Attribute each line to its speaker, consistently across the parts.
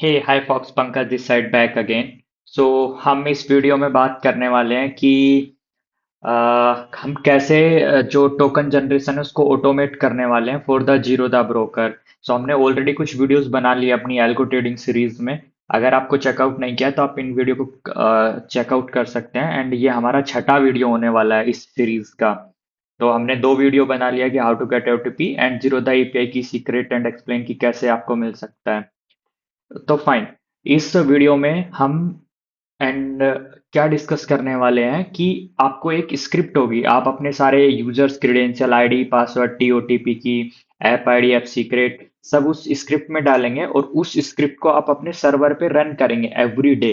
Speaker 1: Hey hi folks, Pankaj this side back again. So हम इस video में बात करने वाले हैं कि हम कैसे जो टोकन जनरेशन है उसको ऑटोमेट करने वाले हैं for the zero the broker. So हमने ऑलरेडी कुछ वीडियोस बना लिए अपनी एल्गो ट्रेडिंग सीरीज में। अगर आपको चेकआउट नहीं किया तो आप इन वीडियो को चेकआउट कर सकते हैं, एंड ये हमारा छठा वीडियो होने वाला है इस सीरीज का। तो हमने दो वीडियो बना लिया कि how to get OTP and zero the API की सीक्रेट एंड एक्सप्लेन की कैसे आपको मिल सकता है। तो फाइन, इस वीडियो में हम एंड क्या डिस्कस करने वाले हैं कि आपको एक स्क्रिप्ट होगी। आप अपने सारे users credential, ID, password, TOTP की, ऐप आईडी, ऐप सीक्रेट सब उस स्क्रिप्ट में डालेंगे और उस स्क्रिप्ट को आप अपने सर्वर पे रन करेंगे एवरी डे।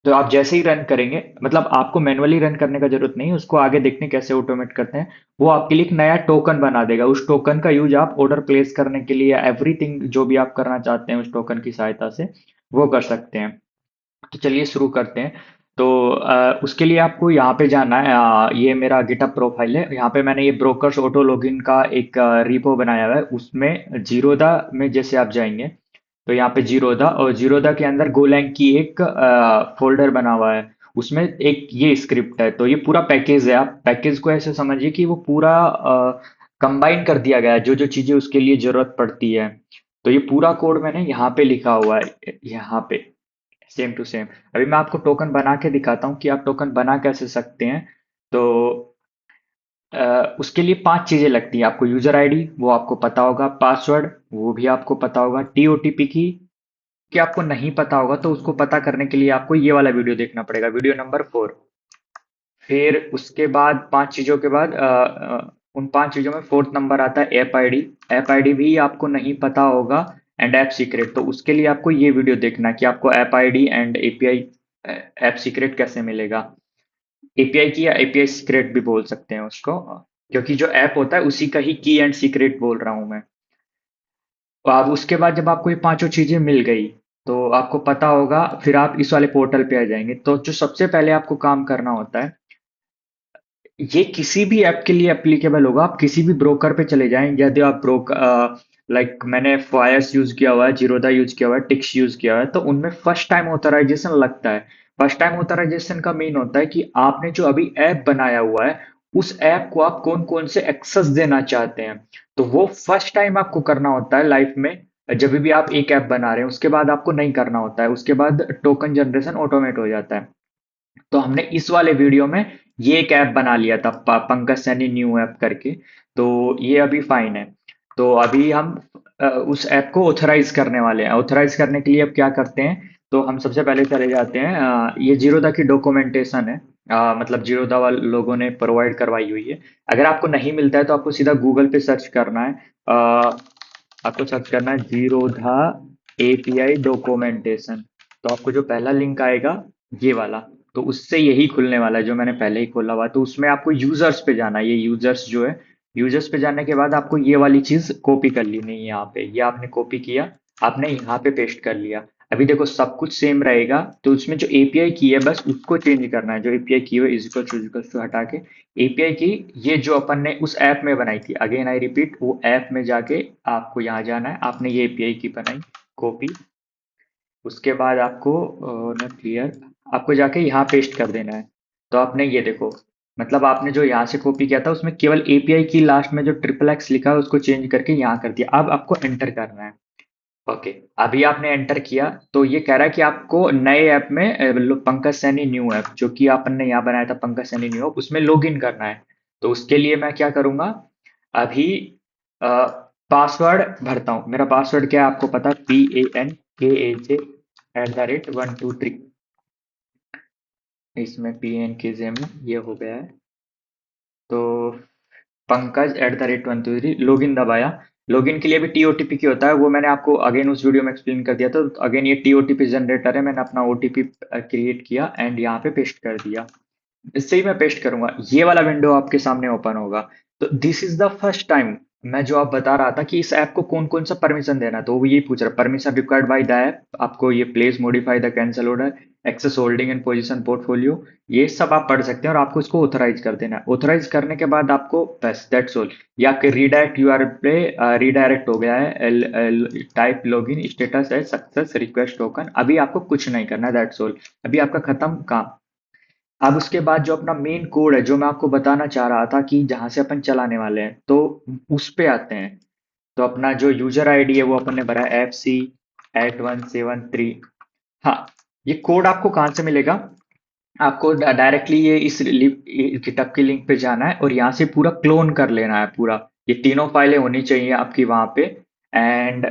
Speaker 1: तो आप जैसे ही रन करेंगे, मतलब आपको मैनुअली रन करने का जरूरत नहीं है, उसको आगे देखने कैसे ऑटोमेट करते हैं। वो आपके लिए एक नया टोकन बना देगा। उस टोकन का यूज आप ऑर्डर प्लेस करने के लिए, एवरीथिंग जो भी आप करना चाहते हैं उस टोकन की सहायता से वो कर सकते हैं। तो चलिए शुरू करते हैं। तो उसके लिए आपको यहाँ पे जाना है। ये मेरा गिटहब प्रोफाइल है। यहाँ पे मैंने ये ब्रोकर्स ऑटो लॉगिन का एक रिपो बनाया हुआ है। उसमें जीरोधा में जैसे आप जाएंगे तो यहाँ पे जीरोधा, और जीरोधा के अंदर गोलैंग की एक फोल्डर बना हुआ है। उसमें एक ये स्क्रिप्ट है। तो ये पूरा पैकेज है। आप पैकेज को ऐसे समझिए कि वो पूरा कंबाइन कर दिया गया है, जो जो चीजें उसके लिए जरूरत पड़ती है। तो ये पूरा कोड मैंने यहाँ पे लिखा हुआ है, यहाँ पे सेम टू सेम। अभी मैं आपको टोकन बना के दिखाता हूँ कि आप टोकन बना कैसे सकते हैं। तो उसके लिए पांच चीजें लगती हैं आपको। यूजर आईडी, वो आपको पता होगा। पासवर्ड, वो भी आपको पता होगा। टीओटीपी की कि आपको नहीं पता होगा, तो उसको पता करने के लिए आपको ये वाला वीडियो देखना पड़ेगा, वीडियो नंबर 4। फिर उसके बाद पांच चीजों के बाद उन पांच चीजों में फोर्थ नंबर आता है ऐप आईडी। ऐप आईडी भी आपको नहीं पता होगा। एंड ऐप सीक्रेट, तो उसके लिए आपको ये वीडियो देखना है कि आपको app ID and API, app secret कैसे मिलेगा। एपीआई की या एपीआई सीक्रेट भी बोल सकते हैं उसको, क्योंकि जो ऐप होता है उसी का ही की एंड सीक्रेट बोल रहा हूं मैं। तो अब उसके बाद जब आपको ये पांचों चीजें मिल गई तो आपको पता होगा, फिर आप इस वाले पोर्टल पे आ जाएंगे। तो जो सबसे पहले आपको काम करना होता है, ये किसी भी ऐप के लिए एप्लीकेबल होगा। आप किसी भी ब्रोकर पे चले जाएं, यदि आप लाइक मैंने फायर्स यूज किया हुआ है, जीरोधा यूज किया हुआ है, टिक्स यूज किया हुआ है, तो उनमें फर्स्ट टाइम ऑथराइजेशन लगता है। फर्स्ट टाइम ऑथराइजेशन का मीन होता है कि आपने जो अभी ऐप बनाया हुआ है उस ऐप को आप कौन कौन से एक्सेस देना चाहते हैं। तो वो फर्स्ट टाइम आपको करना होता है लाइफ में। जब भी आप एक ऐप बना रहे हैं उसके बाद आपको नहीं करना होता है, उसके बाद टोकन जनरेशन ऑटोमेट हो जाता है। तो हमने इस वाले वीडियो में ये एक ऐप बना लिया था, पंकज सैनी न्यू ऐप करके। तो ये अभी फाइन है। तो अभी हम उस ऐप को ऑथराइज करने वाले हैं। ऑथराइज करने के लिए अब क्या करते हैं, तो हम सबसे पहले चले जाते हैं। ये जीरोधा की डॉक्यूमेंटेशन है। मतलब जीरोधा वाले लोगों ने प्रोवाइड करवाई हुई है। अगर आपको नहीं मिलता है तो आपको सीधा गूगल पे सर्च करना है। आपको सर्च करना है जीरोधा एपीआई डॉक्यूमेंटेशन। तो आपको जो पहला लिंक आएगा, ये वाला, तो उससे यही खुलने वाला है जो मैंने पहले ही खोला हुआ है। तो उसमें आपको यूजर्स पे जाना है। ये यूजर्स जो है, यूजर्स पे जाने के बाद आपको ये वाली चीज कॉपी कर लेनी है। यहाँ पे ये आपने कॉपी किया, आपने यहाँ पे पेस्ट कर लिया। अभी देखो सब कुछ सेम रहेगा। तो उसमें जो एपीआई की है बस उसको चेंज करना है। जो एपीआई की है इजिकल्स टू हटा के एपीआई की, ये जो अपन ने उस ऐप में बनाई थी, अगेन आई रिपीट, वो ऐप में जाके आपको यहाँ जाना है। आपने ये एपीआई की बनाई, कॉपी। उसके बाद आपको नॉट क्लियर, आपको जाके यहाँ पेस्ट कर देना है। तो आपने ये देखो, मतलब आपने जो यहाँ से कॉपी किया था उसमें केवल एपीआई की लास्ट में जो ट्रिपल एक्स लिखा है उसको चेंज करके यहाँ कर दिया। अब आपको एंटर करना है। ओके, अभी आपने एंटर किया तो ये कह रहा है कि आपको नए ऐप में पंकज सैनी न्यू ऐप, जो कि आपने यहाँ बनाया था पंकज सैनी न्यू ऐप, उसमें लॉगिन करना है। तो उसके लिए मैं क्या करूंगा, अभी पासवर्ड भरता हूँ। मेरा पासवर्ड क्या है आपको पता, PANKAJ @123। इसमें PNKJ में ये हो गया है। तो पंकज @123 लॉगिन दबाया। लॉगिन के लिए भी टीओटीपी की होता है, वो मैंने आपको अगेन उस वीडियो में एक्सप्लेन कर दिया था। तो अगेन ये टीओटीपी जनरेटर है, मैंने अपना ओटीपी क्रिएट किया एंड यहाँ पे पेस्ट कर दिया। इससे ही मैं पेस्ट करूंगा, ये वाला विंडो आपके सामने ओपन होगा। तो this is the first time, मैं जो आप बता रहा था कि इस ऐप को कौन कौन सा परमिशन देना है, तो वो यही पूछ रहा है। Permission required by the app, आपको ये place modify the cancel order, access holding and position portfolio, ये सब आप पढ़ सकते हैं और आपको इसको ऑथराइज कर देना है। ऑथराइज करने के बाद आपको बस दैट्स ऑल, ये आपके रीडायरेक्ट यूआरएल पे रीडायरेक्ट हो गया है। L L type login status है सक्सेस रिक्वेस्ट टोकन। अभी आपको कुछ नहीं करना है, दैट्स ऑल। अभी आपका खत्म काम। अब उसके बाद जो अपना मेन कोड है, जो मैं आपको बताना चाह रहा था कि जहां से अपन चलाने वाले हैं, तो उस पे आते हैं। तो अपना जो यूजर आईडी है वो अपन ने भरा है FC@173। हाँ, ये कोड आपको कहाँ से मिलेगा? आपको डायरेक्टली ये इस गिटहब की लिंक पे जाना है और यहाँ से पूरा क्लोन कर लेना है पूरा। ये तीनों फाइलें होनी चाहिए आपकी वहां पे। And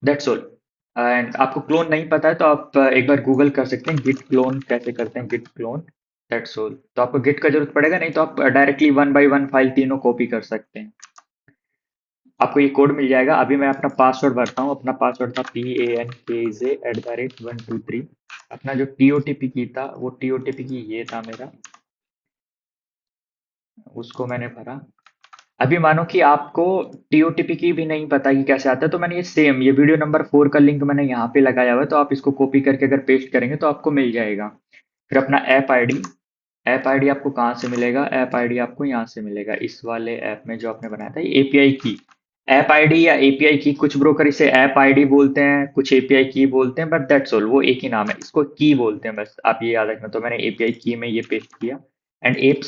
Speaker 1: that's all. एंड आपको क्लोन नहीं पता है तो आप एक बार गूगल कर सकते हैं गिट क्लोन कैसे करते हैं, गिट क्लोन। That's all. तो आपको गिट का जरूरत पड़ेगा नहीं, तो आप directly one by one file तीनों कॉपी कर सकते हैं। आपको ये कोड मिल जाएगा। अभी मैं अपना पासवर्ड भरता हूँ। अपना पासवर्ड था PANKJ@123। अपना जो TOTP की था, वो TOTP की ये था मेरा, उसको मैंने भरा। अभी मानो कि आपको TOTP की भी नहीं पता कि कैसे आता है, तो मैंने ये सेम, ये वीडियो नंबर 4 का लिंक मैंने यहाँ पे लगाया हुआ है, तो आप इसको कॉपी करके अगर पेस्ट करेंगे तो आपको मिल जाएगा। फिर अपना ऐप आईडी आपको कहाँ से मिलेगा? ऐप आईडी आपको यहाँ से मिलेगा, इस वाले ऐप में जो आपने बनाया था, ये एपीआई की। ऐप आईडी या एपीआई की, कुछ ब्रोकर इसे ऐप आईडी बोलते हैं, कुछ एपीआई की बोलते हैं, बट दैट्स ऑल, वो एक ही नाम है, इसको की बोलते हैं, बस आप ये याद रखना। तो मैंने एपीआई की में ये पेस्ट किया। एंड ऐप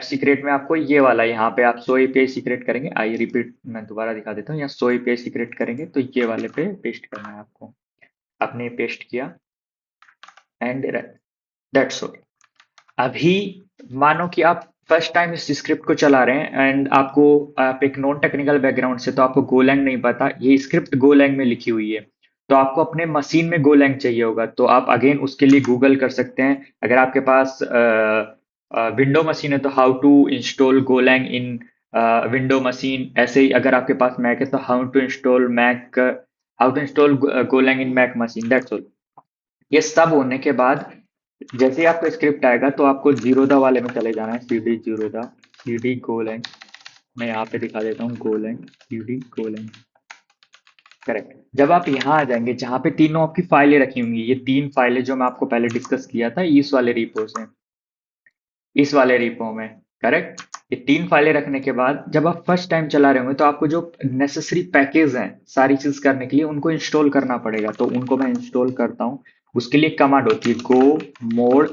Speaker 1: सीक्रेट में आपको ये वाला, यहाँ पे आप सो एपीआई सीक्रेट करेंगे, आई रिपीट, मैं दोबारा दिखा देता हूँ, यहाँ सो एपीआई सीक्रेट करेंगे तो ये वाले पे पेस्ट करना है आपको। आपने पेस्ट किया एंड दैट्स ऑल। अभी मानो कि आप फर्स्ट टाइम इस स्क्रिप्ट को चला रहे हैं एंड आपको, आप एक नॉन टेक्निकल बैकग्राउंड से, तो आपको गोलैंग नहीं पता, ये स्क्रिप्ट गोलैंग में लिखी हुई है। तो आपको अपने मशीन में गोलैंग चाहिए होगा, तो आप अगेन उसके लिए गूगल कर सकते हैं। अगर आपके पास विंडो मशीन है तो how to install Golang in window machine. ऐसे ही अगर आपके पास मैक है तो how to install Golang in Mac machine, that's all. ये सब होने के बाद जैसे ही आपका स्क्रिप्ट आएगा तो आपको जीरोदा वाले में चले जाना है, CD जीरोदा, CD गोलैंग। मैं यहाँ पे दिखा देता हूँ, गोलैंग, CD गोलैंग। करेक्ट। जब आप यहाँ आ जाएंगे जहाँ पे तीनों आपकी फाइलें रखी होंगी, ये 3 फाइलें जो मैं आपको पहले डिस्कस किया था, इस वाले रिपो में, करेक्ट। ये 3 फाइलें रखने के बाद जब आप फर्स्ट टाइम चला रहे होंगे तो आपको जो नेसेसरी पैकेज हैं सारी चीज करने के लिए, उनको इंस्टॉल करना पड़ेगा। तो उनको मैं इंस्टॉल करता हूँ। उसके लिए कमांड होती है go mod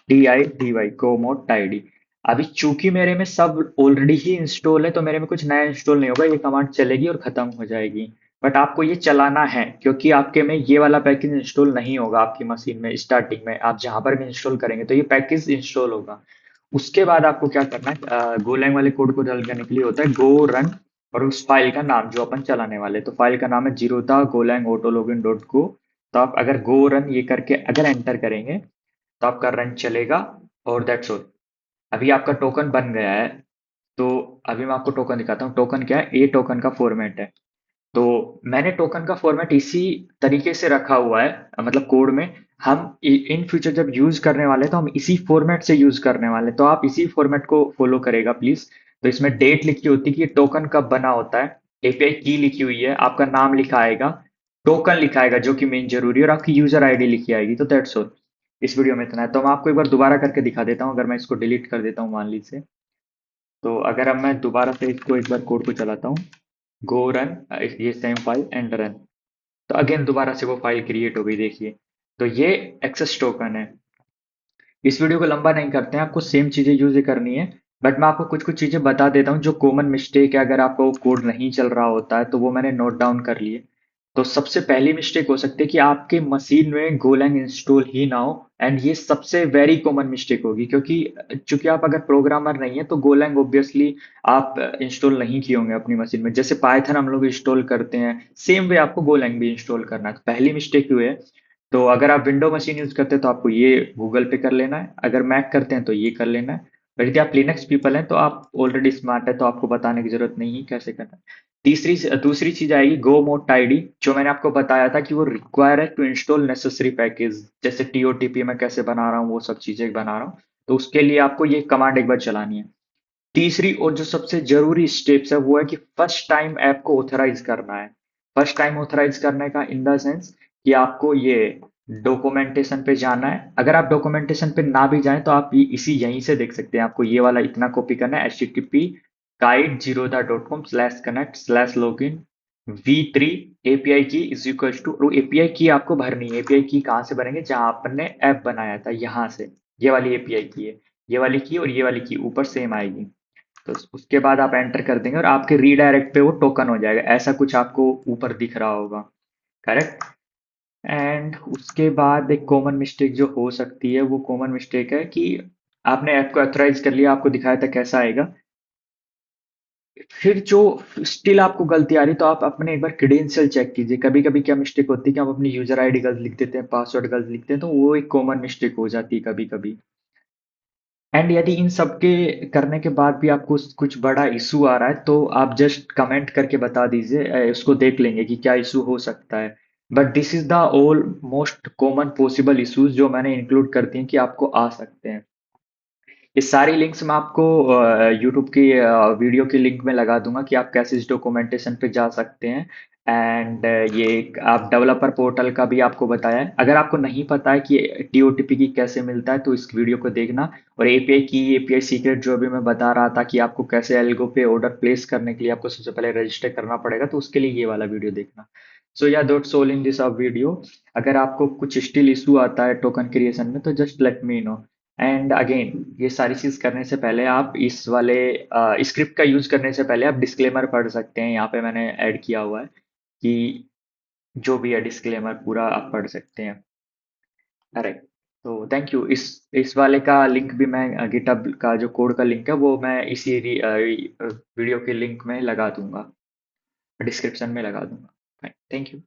Speaker 1: didy, go mod tidy। अभी चूंकि मेरे में सब ऑलरेडी ही इंस्टॉल है, तो मेरे में कुछ नया इंस्टॉल नहीं होगा, ये कमांड चलेगी और खत्म हो जाएगी। बट आपको ये चलाना है क्योंकि आपके में ये वाला पैकेज इंस्टॉल नहीं होगा आपकी मशीन में। स्टार्टिंग में आप जहां पर भी इंस्टॉल करेंगे तो ये पैकेज इंस्टॉल होगा। उसके बाद आपको क्या करना है, गोलैंग वाले कोड को रन करने के लिए होता है गो रन, और उस फाइल का नाम जो अपन चलाने वाले, तो फाइल का नाम है जीरोधा गोलैंग ऑटोलॉगिन डॉट गो। तो आप अगर गो रन ये करके अगर एंटर करेंगे तो आपका रन चलेगा। और दैट्स ऑल। अभी आपका टोकन बन गया है। तो अभी मैं आपको टोकन दिखाता हूँ। टोकन क्या है? ए टोकन का फॉर्मेट है। तो मैंने टोकन का फॉर्मेट इसी तरीके से रखा हुआ है, मतलब कोड में। हम इन फ्यूचर जब यूज करने वाले हैं तो हम इसी फॉर्मेट से यूज करने वाले हैं, तो आप इसी फॉर्मेट को फॉलो करेगा प्लीज। तो इसमें डेट लिखी होती है कि ये टोकन कब बना होता है, एपीआई की लिखी हुई है, आपका नाम लिखा आएगा, टोकन लिखा आएगा जो कि मेन जरूरी है, और आपकी यूजर आईडी लिखी आएगी। तो दैट्स ऑल। इस वीडियो में इतना है। तो मैं आपको एक बार दोबारा करके दिखा देता हूँ। अगर मैं इसको डिलीट कर देता हूँ मान लीजिए, तो अगर अब मैं दोबारा से इसको एक बार कोड को चलाता हूँ, गो रन, ये सेम फाइल एंड रन, तो अगेन दोबारा से वो फाइल क्रिएट हो गई, देखिए। तो ये एक्सेस टोकन है। इस वीडियो को लंबा नहीं करते हैं, आपको सेम चीजें यूज करनी है। बट मैं आपको कुछ कुछ चीजें बता देता हूँ जो कॉमन मिस्टेक है अगर आपका वो कोड नहीं चल रहा होता है, तो वो मैंने नोट डाउन कर लिए। तो सबसे पहली मिस्टेक हो सकती है कि आपके मशीन में गोलैंग इंस्टॉल ही ना हो। एंड ये सबसे वेरी कॉमन मिस्टेक होगी, क्योंकि चूंकि आप अगर प्रोग्रामर नहीं है तो गोलैंग ऑब्वियसली आप इंस्टॉल नहीं किए होंगे अपनी मशीन में। जैसे पाइथन हम लोग इंस्टॉल करते हैं, सेम वे आपको गोलैंग भी इंस्टॉल करना है। तो पहली मिस्टेक ये है। तो अगर आप विंडो मशीन यूज करते हैं तो आपको ये गूगल पे कर लेना है, अगर मैक करते हैं तो ये कर लेना है। और यदि आप लिनक्स पीपल हैं तो आप ऑलरेडी स्मार्ट है, तो आपको बताने की जरूरत नहीं है कैसे करना है। दूसरी चीज आएगी गो मोड टाइडी, जो मैंने आपको बताया था कि वो रिक्वायर है टू इंस्टॉल नेसेसरी पैकेज, जैसे टीओटीपी मैं कैसे बना रहा हूँ वो सब चीजें बना रहा हूँ। तो उसके लिए आपको ये कमांड एक बार चलानी है। तीसरी और जो सबसे जरूरी स्टेप्स है वो है कि फर्स्ट टाइम ऐप को ऑथराइज करना है। फर्स्ट टाइम ऑथराइज करने का इन द सेंस कि आपको ये डॉक्यूमेंटेशन पे जाना है। अगर आप डॉक्यूमेंटेशन पे ना भी जाएं तो आप इसी यहीं से देख सकते हैं। आपको ये वाला इतना कॉपी करना है, http guide0.com/connect/login v3 एपीआई की इज इक्वल टू, एपीआई की आपको भरनी है। एपीआई की कहाँ से भरेंगे, जहां आपने ऐप बनाया था यहाँ से। ये वाली एपीआई की है, ये वाली की और ये वाली की ऊपर सेम आएगी। तो उसके बाद आप एंटर कर देंगे और आपके रीडायरेक्ट पे वो टोकन हो जाएगा। ऐसा कुछ आपको ऊपर दिख रहा होगा, करेक्ट। एंड उसके बाद एक कॉमन मिस्टेक जो हो सकती है, वो कॉमन मिस्टेक है कि आपने ऐप को ऑथराइज कर लिया, आपको दिखाया था कैसा आएगा। फिर जो स्टिल आपको गलती आ रही, तो आप अपने एक बार क्रेडेंशियल चेक कीजिए। कभी कभी क्या मिस्टेक होती है कि आप अपनी यूजर आईडी गलत लिख देते हैं, पासवर्ड गलत लिखते हैं, तो वो एक कॉमन मिस्टेक हो जाती है कभी कभी। एंड यदि इन सब के करने के बाद भी आपको कुछ बड़ा इशू आ रहा है, तो आप जस्ट कमेंट करके बता दीजिए, उसको देख लेंगे कि क्या इशू हो सकता है। But this is the all most common possible issues जो मैंने इंक्लूड कर दिए कि आपको आ सकते हैं। ये सारी लिंक्स मैं आपको यूट्यूब की वीडियो की लिंक में लगा दूंगा कि आप कैसे इस डॉक्यूमेंटेशन पे जा सकते हैं। एंड ये आप डेवलपर पोर्टल का भी आपको बताया है। अगर आपको नहीं पता है कि टीओटीपी की कैसे मिलता है, तो इस वीडियो को देखना। और एपीआई की, एपीआई सीक्रेट जो अभी मैं बता रहा था कि आपको कैसे एल्गो पे ऑर्डर प्लेस करने के लिए आपको सबसे पहले रजिस्टर करना पड़ेगा, तो उसके लिए ये वाला वीडियो देखना। सो या that's all in this video. अगर आपको कुछ स्टिल इशू आता है टोकन क्रिएशन में, तो just let me know. And again, ये सारी चीज करने से पहले आप इस वाले स्क्रिप्ट का यूज करने से पहले आप डिस्क्लेमर पढ़ सकते हैं। यहाँ पे मैंने ऐड किया हुआ है कि जो भी है डिस्क्लेमर पूरा आप पढ़ सकते हैं। अरे, तो थैंक यू। इस वाले का लिंक भी मैं, गिटहब का जो कोड का लिंक है वो मैं इसी वीडियो के लिंक में लगा दूंगा, डिस्क्रिप्शन में लगा दूंगा। Thank you.